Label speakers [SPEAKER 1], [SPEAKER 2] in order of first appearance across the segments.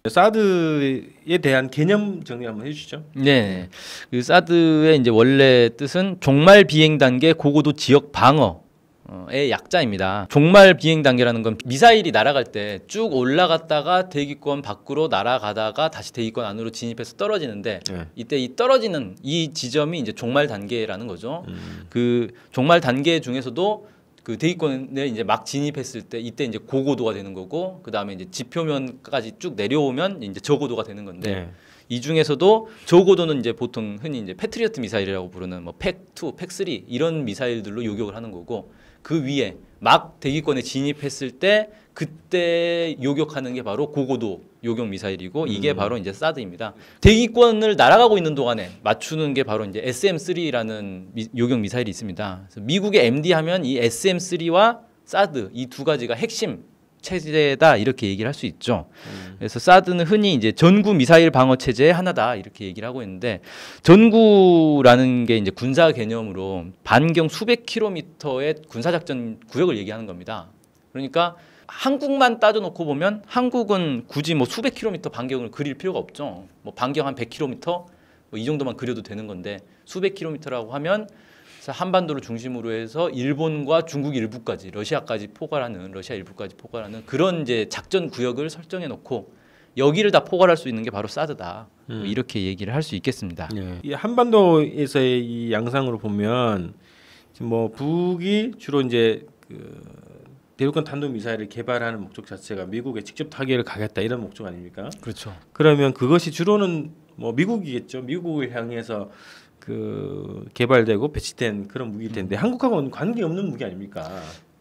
[SPEAKER 1] 사드에 대한 개념 정리 한번 해주시죠.
[SPEAKER 2] 네, 그 사드의 이제 원래 뜻은 종말 비행 단계 고고도 지역 방어의 약자입니다. 종말 비행 단계라는 건 미사일이 날아갈 때 쭉 올라갔다가 대기권 밖으로 날아가다가 다시 대기권 안으로 진입해서 떨어지는데 이때 이 떨어지는 이 지점이 이제 종말 단계라는 거죠. 그 종말 단계 중에서도 그 대기권에 이제 막 진입했을 때 이때 이제 고고도가 되는 거고, 그 다음에 이제 지표면까지 쭉 내려오면 이제 저고도가 되는 건데, 이 중에서도 저고도는 이제 보통 흔히 이제 패트리어트 미사일이라고 부르는 뭐 팩2, 팩3 이런 미사일들로 요격을 하는 거고, 그 위에 막 대기권에 진입했을 때 그때 요격하는 게 바로 고고도 요격 미사일이고, 이게 바로 이제 사드입니다. 대기권을 날아가고 있는 동안에 맞추는 게 바로 이제 SM3라는 요격 미사일이 있습니다. 그래서 미국의 MD 하면 이 SM3와 사드 이 두 가지가 핵심 체제다 이렇게 얘기를 할 수 있죠. 그래서 사드는 흔히 이제 전구 미사일 방어 체제의 하나다 이렇게 얘기를 하고 있는데, 전구라는 게 이제 군사 개념으로 반경 수백 킬로미터의 군사작전 구역을 얘기하는 겁니다. 그러니까 한국만 따져놓고 보면 한국은 굳이 뭐 수백 킬로미터 반경을 그릴 필요가 없죠. 뭐 반경 한 100킬로미터 뭐 이 정도만 그려도 되는 건데, 수백 킬로미터라고 하면 한반도를 중심으로 해서 일본과 중국 일부까지, 러시아까지 포괄하는, 러시아 일부까지 포괄하는 그런 이제 작전 구역을 설정해 놓고 여기를 다 포괄할 수 있는 게 바로 사드다. 뭐 이렇게 얘기를 할 수 있겠습니다.
[SPEAKER 1] 이 한반도에서의 이 양상으로 보면 지금 뭐 북이 주로 이제 그 대륙간 탄도 미사일을 개발하는 목적 자체가 미국에 직접 타격을 가겠다 이런 목적 아닙니까?
[SPEAKER 2] 그렇죠.
[SPEAKER 1] 그러면 그것이 주로는 뭐 미국이겠죠. 미국을 향해서 그 개발되고 배치된 그런 무기일 텐데 한국하고는 관계 없는 무기 아닙니까?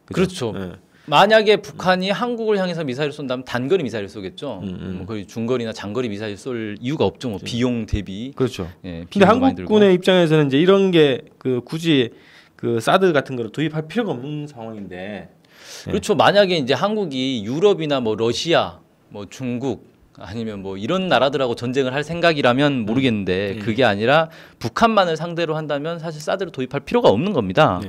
[SPEAKER 2] 그렇죠. 네. 만약에 북한이 한국을 향해서 미사일을 쏜다면 단거리 미사일을 쏘겠죠. 뭐 거의 중거리나 장거리 미사일 쏠 이유가 없죠. 뭐 비용 대비.
[SPEAKER 1] 그렇죠.
[SPEAKER 2] 예,
[SPEAKER 1] 근데 한국군의 입장에서는 이제 이런 게 그 굳이 그 사드 같은 거를 도입할 필요가 없는 상황인데.
[SPEAKER 2] 그렇죠. 만약에 이제 한국이 유럽이나 뭐 러시아, 뭐 중국 아니면 뭐 이런 나라들하고 전쟁을 할 생각이라면 모르겠는데, 그게 아니라 북한만을 상대로 한다면 사실 사드를 도입할 필요가 없는 겁니다.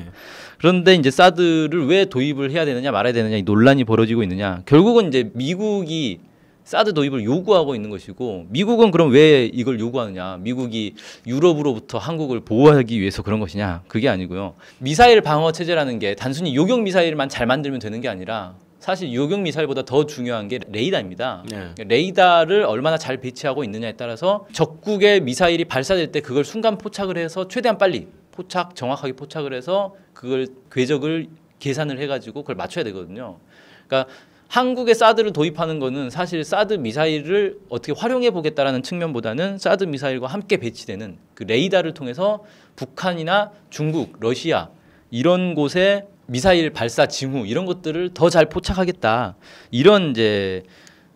[SPEAKER 2] 그런데 이제 사드를 왜 도입을 해야 되느냐 말아야 되느냐 이 논란이 벌어지고 있느냐. 결국은 이제 미국이 사드 도입을 요구하고 있는 것이고, 미국은 그럼 왜 이걸 요구하느냐. 미국이 유럽으로부터 한국을 보호하기 위해서 그런 것이냐. 그게 아니고요. 미사일 방어 체제라는 게 단순히 요격 미사일만 잘 만들면 되는 게 아니라 사실 요격 미사일보다 더 중요한 게 레이더입니다. 레이더를 얼마나 잘 배치하고 있느냐에 따라서 적국의 미사일이 발사될 때 그걸 순간 포착을 해서 최대한 빨리 정확하게 포착을 해서 그걸 궤적을 계산을 해가지고 그걸 맞춰야 되거든요. 그러니까 한국의 사드를 도입하는 거는 사실 사드 미사일을 어떻게 활용해 보겠다라는 측면보다는 사드 미사일과 함께 배치되는 그 레이더를 통해서 북한이나 중국, 러시아 이런 곳에 미사일 발사 징후 이런 것들을 더 잘 포착하겠다, 이런 이제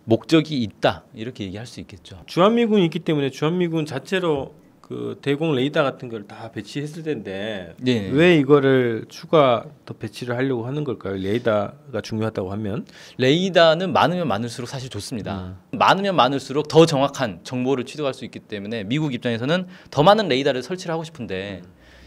[SPEAKER 2] 목적이 있다 이렇게 얘기할 수 있겠죠.
[SPEAKER 1] 주한미군이 있기 때문에 주한미군 자체로 그 대공 레이더 같은 걸 다 배치했을 텐데 왜 이거를 추가 더 배치를 하려고 하는 걸까요? 레이더가 중요하다고 하면
[SPEAKER 2] 레이더는 많으면 많을수록 사실 좋습니다. 많으면 많을수록 더 정확한 정보를 취득할 수 있기 때문에 미국 입장에서는 더 많은 레이더를 설치를 하고 싶은데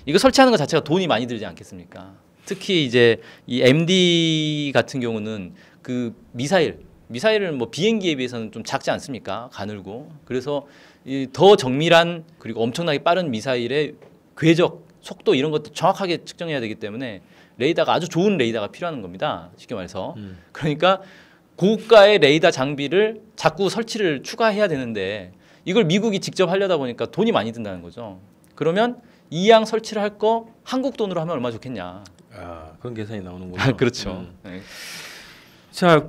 [SPEAKER 2] 이거 설치하는 것 자체가 돈이 많이 들지 않겠습니까? 특히 이제 이 MD 같은 경우는 그 미사일은 뭐 비행기에 비해서는 좀 작지 않습니까? 가늘고. 그래서 이 더 정밀한 그리고 엄청나게 빠른 미사일의 궤적, 속도 이런 것도 정확하게 측정해야 되기 때문에 레이더가 아주 좋은 레이더가 필요한 겁니다. 쉽게 말해서. 그러니까 고가의 레이더 장비를 자꾸 설치를 추가해야 되는데 이걸 미국이 직접 하려다 보니까 돈이 많이 든다는 거죠. 그러면 이양 설치를 할 거 한국 돈으로 하면 얼마나 좋겠냐.
[SPEAKER 1] 아, 그런 계산이 나오는군요.
[SPEAKER 2] 그렇죠. 네.
[SPEAKER 1] 자,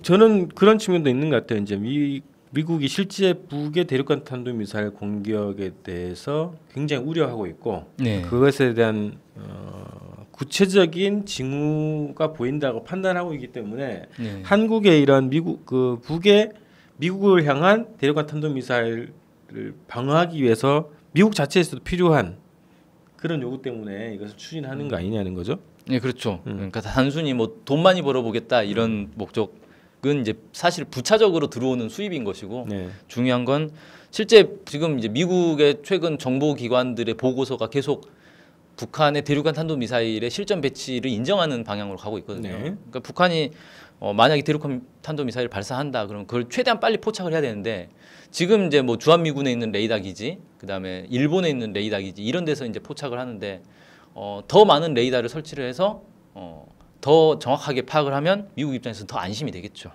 [SPEAKER 1] 저는 그런 측면도 있는 것 같아요. 이제 미국이 실제 북의 대륙간 탄도 미사일 공격에 대해서 굉장히 우려하고 있고 그것에 대한 구체적인 징후가 보인다고 판단하고 있기 때문에 한국의 이런 북의 미국을 향한 대륙간 탄도 미사일을 방어하기 위해서 미국 자체에서도 필요한 그런 요구 때문에 이것을 추진하는 거 아니냐는 거죠.
[SPEAKER 2] 네, 그렇죠. 그러니까 단순히 뭐 돈 많이 벌어보겠다 이런 목적 이제 사실 부차적으로 들어오는 수입인 것이고
[SPEAKER 1] 네.
[SPEAKER 2] 중요한 건 실제 지금 이제 미국의 최근 정보기관들의 보고서가 계속 북한의 대륙간 탄도미사일의 실전 배치를 인정하는 방향으로 가고 있거든요.
[SPEAKER 1] 네.
[SPEAKER 2] 그러니까 북한이 만약에 대륙간 탄도미사일을 발사한다 그러면 그걸 최대한 빨리 포착을 해야 되는데 지금 이제 뭐 주한미군에 있는 레이더 기지, 그다음에 일본에 있는 레이더 기지 이런 데서 이제 포착을 하는데 더 많은 레이더를 설치를 해서 더 정확하게 파악을 하면 미국 입장에서는 더 안심이 되겠죠.